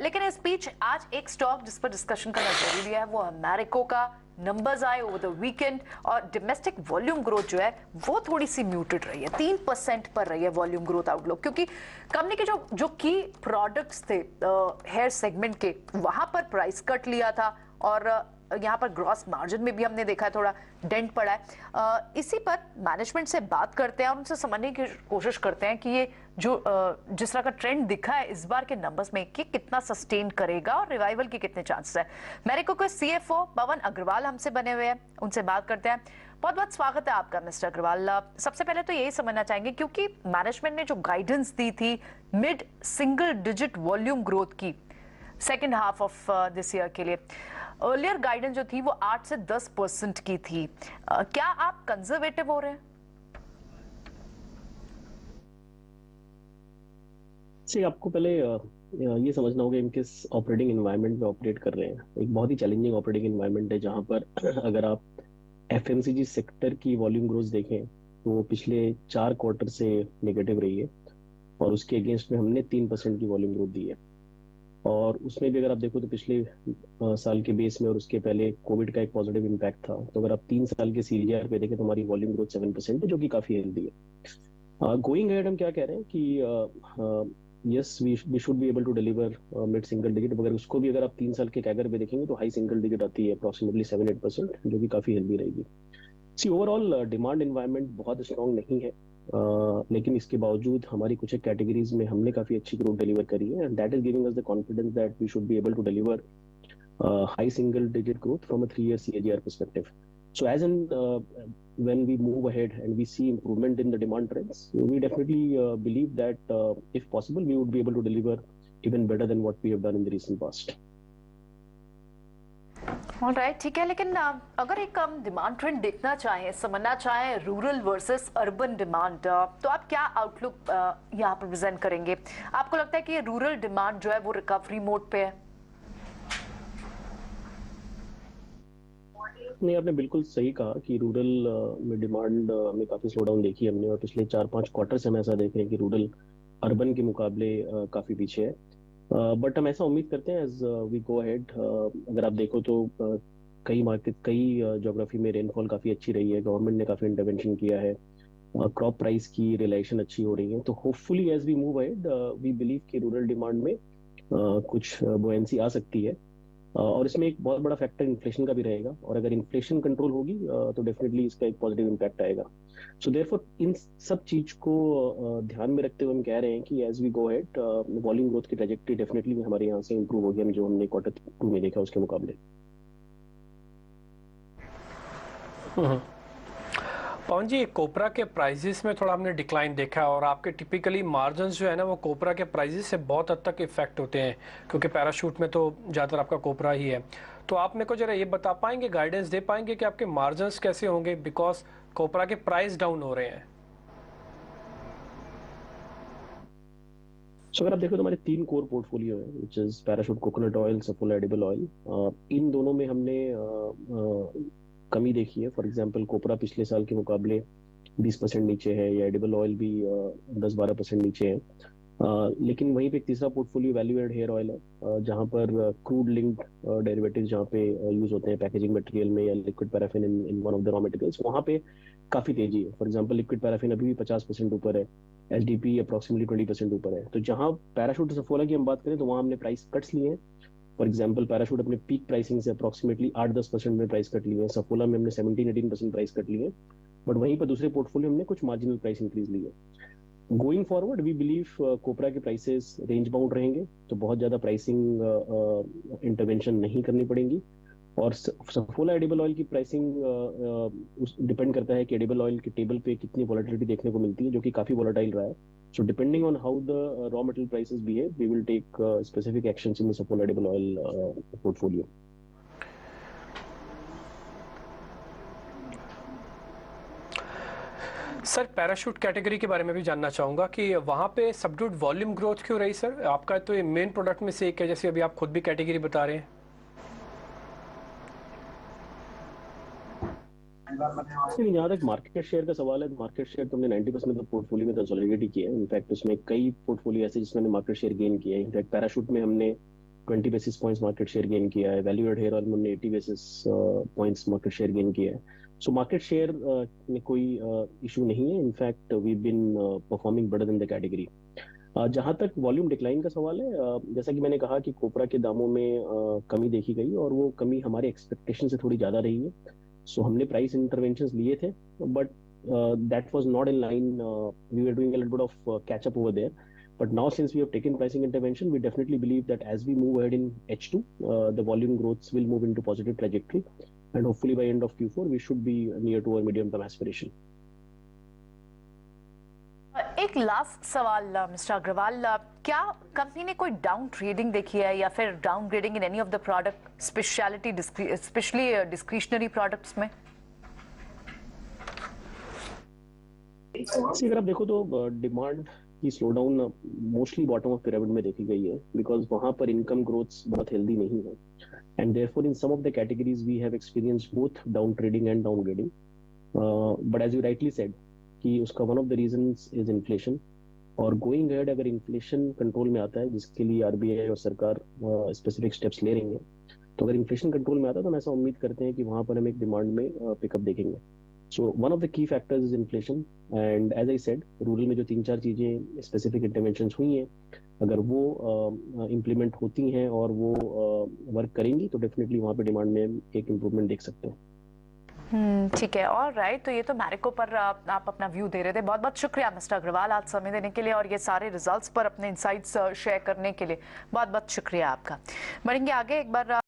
लेकिन इस बीच आज एक स्टॉक जिस पर डिस्कशन करना जरूरी है वो अमेरिको का। नंबर्स आए ओवर द वीकेंड और डोमेस्टिक वॉल्यूम ग्रोथ जो है वो थोड़ी सी म्यूटेड रही है, 3% पर रही है वॉल्यूम ग्रोथ आउटलुक, क्योंकि कंपनी के जो जो की प्रोडक्ट्स थे हेयर सेगमेंट के, वहां पर प्राइस कट लिया था और यहाँ पर ग्रॉस मार्जिन में भी हमने देखा है थोड़ा डेंट पड़ा है। इसी पर मैनेजमेंट से बात करते हैं और उनसे समझने की कोशिश करते हैं कि ये जो जिस तरह का ट्रेंड दिखा है इस बार के नंबर्स में कि कितना सस्टेन करेगा और रिवाइवल के कितने चांसेस है। मेरिको के सीएफओ पवन अग्रवाल हमसे बने हुए हैं, उनसे बात करते हैं। बहुत बहुत स्वागत है आपका मिस्टर अग्रवाल। सबसे पहले तो यही समझना चाहेंगे क्योंकि मैनेजमेंट ने जो गाइडेंस दी थी mid single digit volume growth की second half of this year के लिए, अर्लियर गाइडेंस जो थी वो 8 से 10% की थी। क्या आप कंजर्वेटिव हो रहे हैं? आपको पहले ये समझना होगा कि किस ऑपरेटिंग एनवायरनमेंट में ऑपरेट कर रहे हैं। एक बहुत ही चैलेंजिंग ऑपरेटिंग एनवायरनमेंट है जहां पर अगर आप एफएमसीजी सेक्टर की वॉल्यूम ग्रोथ देखें तो पिछले 4 क्वार्टर से नेगेटिव रही है और उसके अगेंस्ट में हमने 3% की वॉल्यूम ग्रोथ दी है। और उसमें भी अगर आप देखो तो पिछले साल के बेस में और उसके पहले कोविड का एक पॉजिटिव इम्पैक्ट था, तो अगर आप 3 साल के सीजीआर पे देखें तो हमारी वॉल्यूम ग्रोथ 7% है, जो कि काफी हेल्दी है। गोइंग अहेड हम क्या कह रहे हैं कि yes we should be able to deliver mid single digit, मगर उसको भी अगर आप 3 साल के कैगर पे देखेंगे तो हाई सिंगल डिजिट आती है, अप्रोक्सीमेटली 7-8%, जो कि काफी हेल्दी रहेगी। ओवरऑल डिमांड एनवायरनमेंट बहुत स्ट्रांग नहीं है, लेकिन इसके बावजूद हमारी कुछ कैटेगरीज में हमने काफी अच्छी ग्रोथ डिलीवर करी है and that is giving us the confidence that we should be able to deliver high single digit growth from a 3-year CAGR perspective. So as in when we move ahead and we see improvement in the demand trends, we definitely believe that if possible we would be able to deliver even better than what we have done in the recent past. Alright, ठीक है। लेकिन अगर एक हम demand trend देखना चाहें, समझना चाहें रूरल वर्सेस अर्बन डिमांड, तो आप क्या आउटलुक यहाँ पर प्रेजेंट करेंगे? आपको लगता है कि ये रूरल डिमांड जो है वो रिकवरी मोड पे है? नहीं, आपने बिल्कुल सही कहा कि रूरल में डिमांड में काफी स्लो डाउन देखी हमने और पिछले 4-5 क्वार्टर से हम ऐसा देख रहे हैं कि रूरल अर्बन के मुकाबले काफी पीछे है। बट हम ऐसा उम्मीद करते हैं एज वी गो अहेड। अगर आप देखो तो कई मार्केट, कई ज्योग्राफी में रेनफॉल काफी अच्छी रही है, गवर्नमेंट ने काफी इंटरवेंशन किया है, क्रॉप प्राइस की रिलेशन अच्छी हो रही है, तो hopefully as we move ahead we believe कि रूरल डिमांड में कुछ बुओयंसी आ सकती है। और इसमें एक बहुत बड़ा फैक्टर इन्फ्लेशन का भी रहेगा और अगर इन्फ्लेशन कंट्रोल होगी तो डेफिनेटली इसका एक पॉजिटिव इम्पैक्ट आएगा। सो देयरफॉर इन सब चीज को ध्यान में रखते हुए हम कह रहे हैं कि as we go ahead volume growth की ट्रैजेक्टरी डेफिनेटली हमारे यहाँ से इंप्रूव होगी, हम जो हमने Q2 में देखा उसके मुकाबले। पवन जी, कोपरा के प्राइजेस में थोड़ा हमने डिक्लाइन देखा है और आपके टिपिकली मार्जिन्स जो है ना वो कोपरा के प्राइजेस से बहुत हद तक इफेक्ट होते हैं, क्योंकि पैराशूट में तो ज़्यादातर आपका कोपरा ही है। तो आप मेरे को जरा ये बता पाएंगे, गाइडेंस दे पाएंगे कि आपके मार्जिन्स कैसे होंगे, बिकॉज कोपरा के प्राइस डाउन हो रहे हैं। अगर आप देखो तो हमारे 3 कोर पोर्टफोलियो है, which is Parachute coconut oil, Saffola edible oil. इन दोनों में हमने कमी देखी है। फॉर एग्जांपल कोपरा पिछले साल के मुकाबले 20% नीचे है, या एडिबल ऑयल भी 10-12% नीचे है। लेकिन वहीं पे एक तीसरा portfolio value add hair oil है, जहां पर क्रूड लिंक्ड डेरिवेटिव्स जहां पे यूज होते हैं पैकेजिंग मटेरियल में, या liquid paraffin in one of the raw materials, वहां पे काफी तेजी है। फॉर एग्जांपल लिक्विड पैराफिन अभी भी 50% ऊपर है, एचडीपी अप्रोक्सीमेटली 20% ऊपर है। तो जहां पैराशूट सफोला की हम बात करें तो वहां हमने प्राइस कट्स लिए हैं। फॉर एग्जांपल पैराशूट अपने पीक प्राइसिंग से अप्रोक्सीमेटली 8-10% में प्राइस कट लिए हैं, सफोला में हमने 17-18% प्राइस कट लिए हैं, बट वहीं पर दूसरे पोर्टफोलियो हमने कुछ मार्जिनल प्राइस इंक्रीज लिए। गोइंग फॉरवर्ड वी बिलीव कोपरा के प्राइसेस रेंज बाउंड रहेंगे, तो बहुत ज्यादा प्राइसिंग इंटरवेंशन नहीं करनी पड़ेगी। और सफोला एडिबल ऑयल की प्राइसिंग डिपेंड करता है कि एडिबल ऑयल के टेबल पे कितनी वॉलेटिलिटी देखने को मिलती है, जो कि काफी वॉलेटाइल रहा है। So depending on how the raw material prices behave, we will take specific actions in the Saffola edible oil portfolio. Sir, Parachute category के बारे में भी जानना चाहूँगा कि वहाँ पे सबड्यूड वॉल्यूम ग्रोथ क्यों रही सर? आपका तो ये मेन प्रोडक्ट में से एक है, जैसे अभी आप खुद भी कैटेगरी बता रहे हैं। नहीं, जहाँ तक मार्केट शेयर का सवाल है, मार्केट शेयर तो हमने 90% तो पोर्टफोलियो में कंसोलिडेट ही किया है। इनफैक्ट उसमें कई पोर्टफोलियो ऐसे जिसमें हमने मार्केट शेयर गेन किया है। इनफैक्ट पैराशूट में हमने 20 basis points market share gain किया है। वैल्यू एड हेयर ऑयल में हमने 80 basis points market share gain किया है। सो मार्केट शेयर में कोई इशू नहीं है। In fact we been performing better than the category. जहां तक वॉल्यूम डिक्लाइन का सवाल है, जैसा कि मैंने कहा कि कोपरा के दामों में कमी देखी गई और वो कमी हमारे एक्सपेक्टेशन से थोड़ी ज्यादा रही है। सो हमने प्राइस इंटरवेंशंस लिए थे, but that was not in line. We were doing a little bit of catch up over there. But now, since we have taken pricing intervention, we definitely believe that as we move ahead in H2, the volume growths will move into positive trajectory, and hopefully by end of Q4, we should be near to our medium-term aspiration. एक last सवाल mister Agarwal, क्या company ने कोई down trading देखी है या फिर down grading in any of the product speciality specially discretionary products में? अगर आप देखो तो डिमांड की slow down mostly bottom of pyramid में देखी गई है, बिकॉज वहां पर इनकम ग्रोथ बहुत हेल्दी नहीं है, and therefore in some of the categories we have experienced both down trading and down grading. But as you rightly said कि उसका one of the reasons is inflation, और going ahead अगर inflation control में आता है, जिसके लिए RBI और सरकार स्पेसिफिक स्टेप्स ले रही है, तो अगर इन्फ्लेशन कंट्रोल में आता है तो हम ऐसा उम्मीद करते हैं कि वहां पर हम एक डिमांड में पिकअप देखेंगे। So one of the key factors is inflation, and as I said rural में जो 3-4 चीजें स्पेसिफिक इंटरवेंशन हुई हैं, अगर वो इम्प्लीमेंट होती हैं और वो वर्क करेंगी तो डेफिनेटली वहां पे डिमांड में एक इम्प्रूवमेंट देख सकते हैं। ठीक है, और राइट, तो ये तो मैरिको पर आप अपना व्यू दे रहे थे। बहुत बहुत शुक्रिया मिस्टर अग्रवाल आज समय देने के लिए और ये सारे रिजल्ट्स पर अपने इंसाइट्स शेयर करने के लिए बहुत बहुत शुक्रिया आपका। बढ़ेंगे आगे, एक बार